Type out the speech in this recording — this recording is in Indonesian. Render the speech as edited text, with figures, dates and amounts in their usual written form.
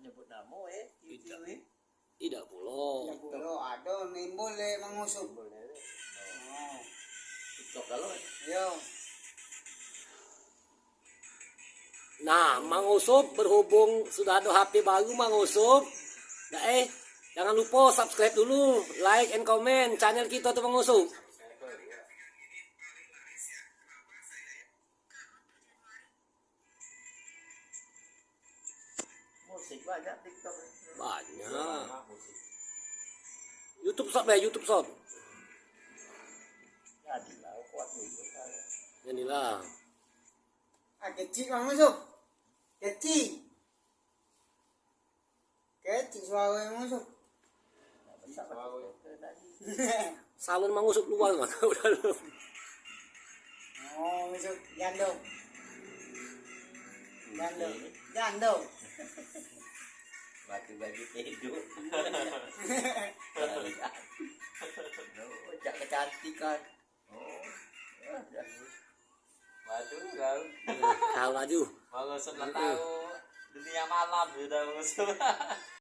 nyebut nama Tidak. YouTube. Tidak pula. Pulau ada nimbul mengusuk. Boleh. Oh. TikTok kalau Yo. Nah, Mang Usup berhubung sudah ada HP baru Mang Usup. Nah, jangan lupa subscribe dulu, like and comment channel kita tuh Mang Usup. musik banyak TikTok. Banyak. YouTube Shop deh, YouTube Shop. Jadilah kuat dulu. Inilah. Ah kecil mengusuk. Kecil. Kecil suara mengusuk. Salon Mang Usup luar maka udah. Oh, mengusuk jando. Jando. Jando. Bagi-bagi hidup. Jak kecantikan. Waduh, kau. Tahu laju. Mau ngusut tahu dunia malam sudah ngusut.